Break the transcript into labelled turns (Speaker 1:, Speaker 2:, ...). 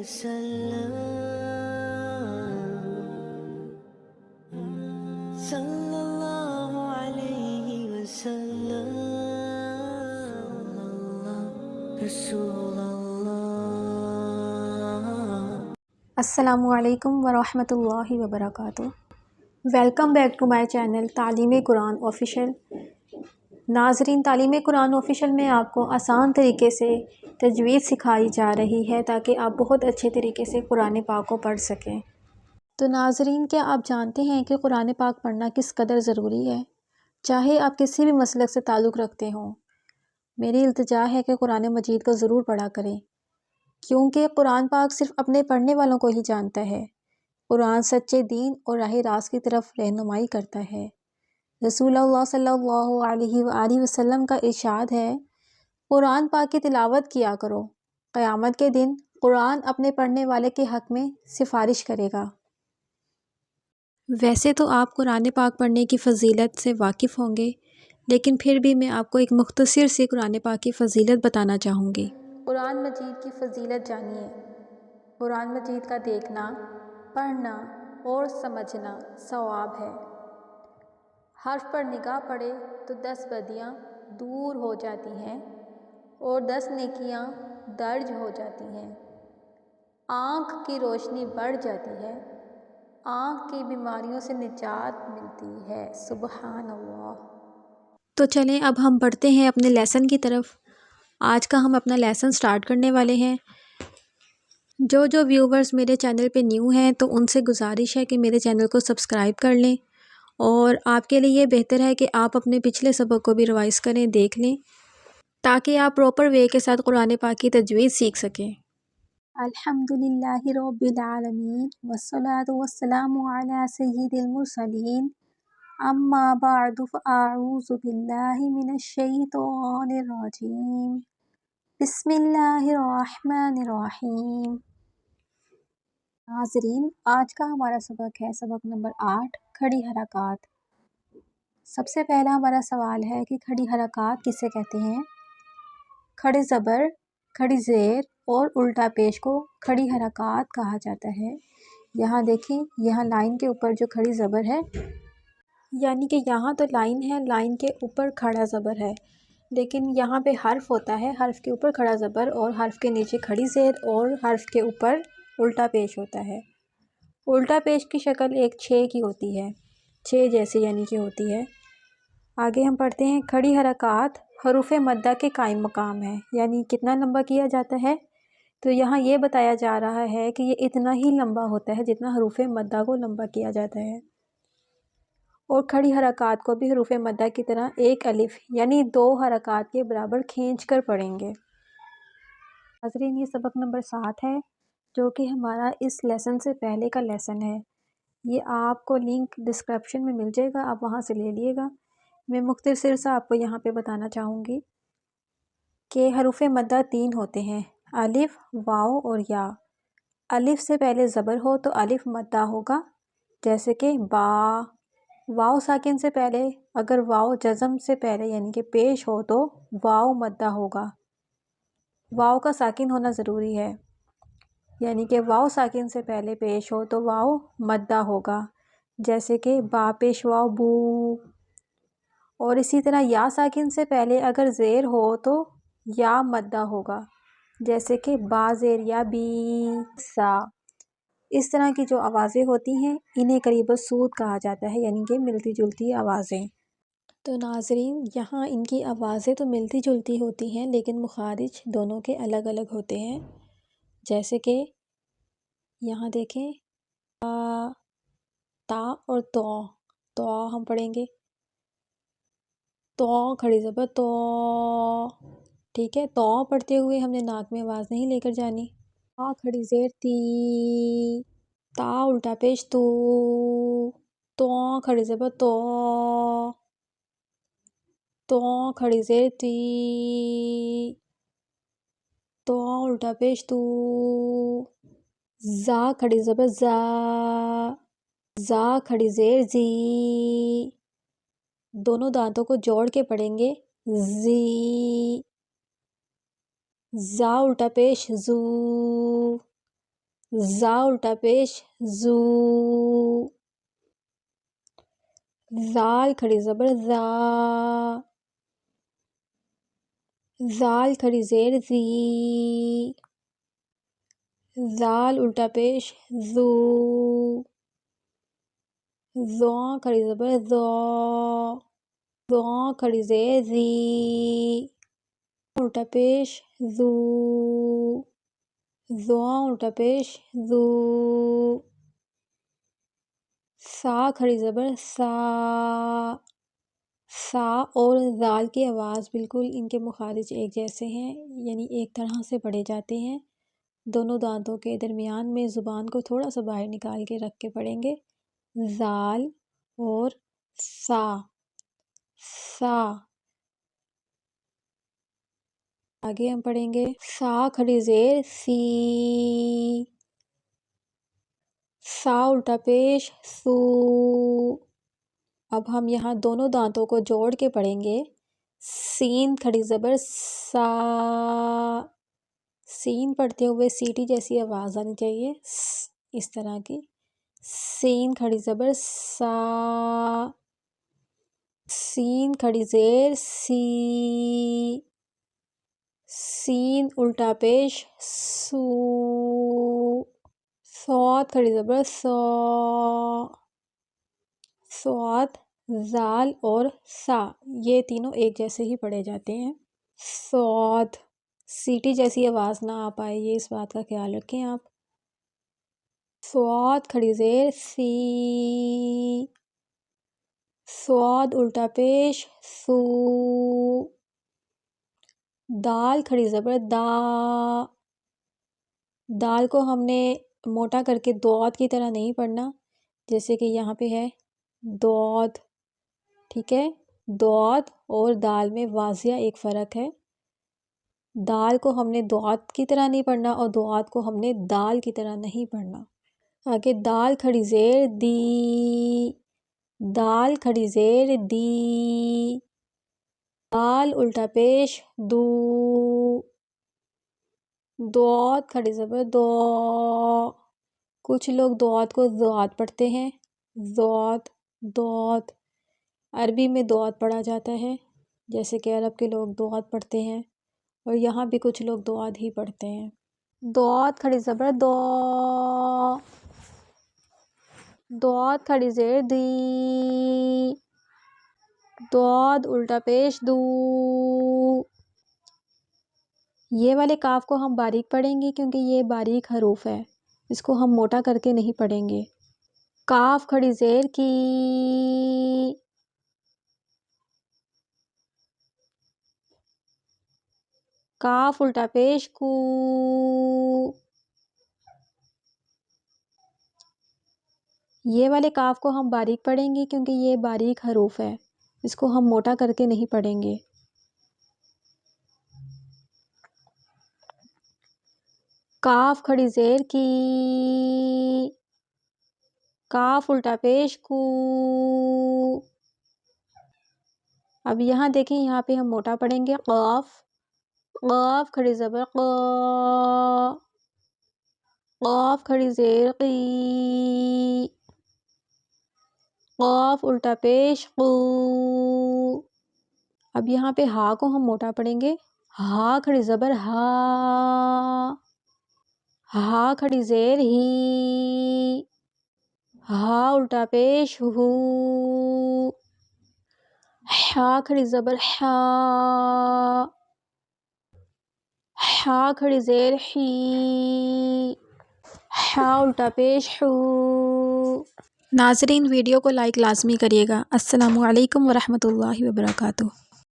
Speaker 1: وسلم صلی اللہ علیہ وسلم رسول اللہ۔
Speaker 2: السلام علیکم ورحمۃ اللہ وبرکاتہ۔ Welcome back to my channel تعلیم قرآن آفیشیل۔ ناظرین، تعلیم قرآن آفیشیل میں آپ کو آسان طریقے سے تجوید سکھائی جا رہی ہے تاکہ آپ بہت اچھے طریقے سے قرآن پاک کو پڑھ سکیں۔ تو ناظرین، کیا آپ جانتے ہیں کہ قرآن پاک پڑھنا کس قدر ضروری ہے؟ چاہے آپ کسی بھی مسلک سے تعلق رکھتے ہوں، میری التجا ہے کہ قرآن مجید کو ضرور پڑھا کریں، کیونکہ قرآن پاک صرف اپنے پڑھنے والوں کو ہی جانتا ہے۔ قرآن سچے دین اور راہ راست کی طرف رہنمائی کرتا ہے۔ رسول اللہ صلی اللہ علیہ وآلہ وسلم کا ارشاد ہے، قرآن پاک کی تلاوت کیا کرو، قیامت کے دن قرآن اپنے پڑھنے والے کے حق میں سفارش کرے گا۔ ویسے تو آپ قرآن پاک پڑھنے کی فضیلت سے واقف ہوں گے، لیکن پھر بھی میں آپ کو ایک مختصر سی قرآن پاک کی فضیلت بتانا چاہوں گی۔ قرآن مجید کی فضیلت جانیے۔ قرآن مجید کا دیکھنا، پڑھنا اور سمجھنا ثواب ہے۔ حرف پر نگاہ پڑے تو 10 بدیاں دور ہو جاتی ہیں اور 10 نیکیاں درج ہو جاتی ہیں۔ آنکھ کی روشنی بڑھ جاتی ہے، آنکھ کی بیماریوں سے نجات ملتی ہے۔ سبحان اللہ۔ تو چلیں اب ہم بڑھتے ہیں اپنے لیسن کی طرف۔ آج کا ہم اپنا لیسن سٹارٹ کرنے والے ہیں۔ جو ویورز میرے چینل پہ نیو ہیں تو ان سے گزارش ہے کہ میرے چینل کو سبسکرائب کر لیں، اور آپ کے لیے یہ بہتر ہے کہ آپ اپنے پچھلے سبق کو بھی ریوائز کریں، دیکھ لیں، تاکہ آپ پراپر وے کے ساتھ قرآن پاک کی تجوید سیکھ سکیں۔ الحمدللہ رب العالمین والصلاة والسلام علی سید المرسلین، اما بعد فاعوذ باللہ من الشیطان الرجیم، بسم اللہ الرحمن الرحیم۔ ناظرین، آج کا ہمارا سبق ہے سبق نمبر 8، کھڑی حرکات۔ سب سے پہلا ہمارا سوال ہے کہ کھڑی حرکات کسے کہتے ہیں؟ کھڑے زبر، کھڑی زیر اور الٹا پیش کو کھڑی حرکات کہا جاتا ہے۔ یہاں دیکھیں، یہاں لائن کے اوپر جو کھڑی زبر ہے، یعنی کہ یہاں تو لائن ہے، لائن کے اوپر کھڑا زبر ہے، لیکن یہاں پہ حرف ہوتا ہے، حرف کے اوپر کھڑا زبر اور حرف کے نیچے کھڑی زیر اور حرف کے اوپر الٹا پیش ہوتا ہے۔ الٹا پیش کی شکل ایک 6 کی ہوتی ہے، 6 جیسے یعنی کہ ہوتی ہے۔ آگے ہم پڑھتے ہیں، کھڑی حرکات حروف مدہ کے قائم مقام ہے، یعنی کتنا لمبا کیا جاتا ہے؟ تو یہاں یہ بتایا جا رہا ہے کہ یہ اتنا ہی لمبا ہوتا ہے جتنا حروف مدہ کو لمبا کیا جاتا ہے، اور کھڑی حرکات کو بھی حروف مدہ کی طرح ایک الف یعنی 2 حرکات کے برابر کھینچ کر پڑھیں گے۔ ناظرین، یہ سبق نمبر 7 ہے، جو کہ ہمارا اس لیسن سے پہلے کا لیسن ہے۔ یہ آپ کو لنک ڈسکرپشن میں مل جائے گا، آپ وہاں سے لے لیے گا۔ میں مختصر سا آپ کو یہاں پہ بتانا چاہوں گی کہ حروف مدہ 3 ہوتے ہیں، الف، واو اور یا۔ الف سے پہلے زبر ہو تو الف مدہ ہوگا، جیسے کہ با۔ واو ساکن سے پہلے، اگر واو جزم سے پہلے یعنی کہ پیش ہو تو واو مدہ ہوگا۔ واو کا ساکن ہونا ضروری ہے، یعنی کہ واو ساکن سے پہلے پیش ہو تو واو مدہ ہوگا، جیسے کہ با پیش واو بو۔ اور اسی طرح یا ساکن سے پہلے اگر زیر ہو تو یا مدہ ہوگا، جیسے کہ با زیر یا بی سا۔ اس طرح کی جو آوازیں ہوتی ہیں انہیں قریب الصوت کہا جاتا ہے، یعنی کہ ملتی جلتی آوازیں۔ تو ناظرین، یہاں ان کی آوازیں تو ملتی جلتی ہوتی ہیں لیکن مخارج دونوں کے الگ الگ ہوتے ہیں، جیسے کہ یہاں دیکھیں، تا اور تو۔ تو ہم پڑھیں گے، تو کھڑی زبر تو، ٹھیک ہے۔ تو پڑھتے ہوئے ہم نے ناک میں آواز نہیں لے کر جانی۔ تا کھڑی زیر تی، تا الٹا پیش تو، تو کھڑی زبر تو، تو کھڑی زیر تی، تو الٹا پیش تو۔ زا کھڑی زبر زا، زا کھڑی زیر زی، دونوں دانتوں کو جوڑ کے پڑھیں گے، زی۔ زا الٹا پیش زو، زا الٹا پیش زو، زال کھڑی زبر زا، زال کھڑی زیر زی، زال الٹا پیش زو، زواں کھڑی زبر زو، زواں کھڑی زیر زی، الٹا پیش زو، زواں الٹا پیش زو، سا کھڑی زبر سا، سا اور زال کی آواز بالکل ان کے مخارج ایک جیسے ہیں، یعنی ایک طرح سے پڑھے جاتے ہیں۔ دونوں دانتوں کے درمیان میں زبان کو تھوڑا سا باہر نکال کے رکھ کے پڑھیں گے، زال اور سا، سا۔ آگے ہم پڑھیں گے سا کھڑی زیر سی، سا الٹا پیش سو۔ اب ہم یہاں دونوں دانتوں کو جوڑ کے پڑھیں گے، سین کھڑی زبر سا، سین پڑھتے ہوئے سیٹی جیسی آواز آنی چاہیے، اس طرح کی، سین کھڑی زبر سا، سین کھڑی زیر سی، سین الٹا پیش سو، صاد کھڑی زبر سو، صاد، زال اور سا یہ تینوں ایک جیسے ہی پڑھے جاتے ہیں۔ صاد، سیٹی جیسی آواز نہ آ پائے، یہ اس بات کا خیال رکھیں آپ۔ صاد کھڑی زیر سی، صاد الٹا پیش سو، دال کھڑی زبر دا، دال کو ہم نے موٹا کر کے دعوت کی طرح نہیں پڑھنا، جیسے کہ یہاں پہ ہے دعوت، ٹھیک ہے، دعوت اور دال میں واضح ایک فرق ہے۔ دال کو ہم نے دعوت کی طرح نہیں پڑھنا اور دعوت کو ہم نے دال کی طرح نہیں پڑھنا۔ آگے دال کھڑی زیر دی، دال کھڑی زیر دی، دال الٹا پیش دو، دعوت کھڑی زبر دو، کچھ لوگ دعوت کو زوات پڑھتے ہیں، زوات، دعوت، عربی میں دعوت پڑھا جاتا ہے، جیسے کہ عرب کے لوگ دعوت پڑھتے ہیں اور یہاں بھی کچھ لوگ دعوت ہی پڑھتے ہیں۔ دعوت کھڑی زبر دو، دعوت کھڑی زیر دی، دعوت الٹا پیش دو۔ یہ والے کاف کو ہم باریک پڑھیں گے کیونکہ یہ باریک حروف ہے، اس کو ہم موٹا کر کے نہیں پڑھیں گے۔ کاف کھڑی زیر کی، کاف الٹا پیش کو، یہ والے کاف کو ہم باریک پڑھیں گے کیونکہ یہ باریک حروف ہے، اس کو ہم موٹا کر کے نہیں پڑھیں گے۔ کاف کھڑی زیر کی، کاف الٹا پیش کو۔ اب یہاں دیکھیں، یہاں پہ ہم موٹا پڑھیں گے، قاف، قاف کھڑی زبر قا، قاف کھڑی زیر قی، قاف الٹا پیش قو۔ اب یہاں پہ ہا کو ہم موٹا پڑھیں گے، ہا کھڑی زبر ہا، ہا کھڑی زیر ہی، ہا الٹا پیش ہو، ہا کھڑی زبر ہا، ہا کھڑی زیر ہی، ہا الٹا پیش ہو۔ ناظرین ویڈیو کو لائک لازمی کریے گا۔ السلام علیکم ورحمۃ اللہ وبرکاتہ۔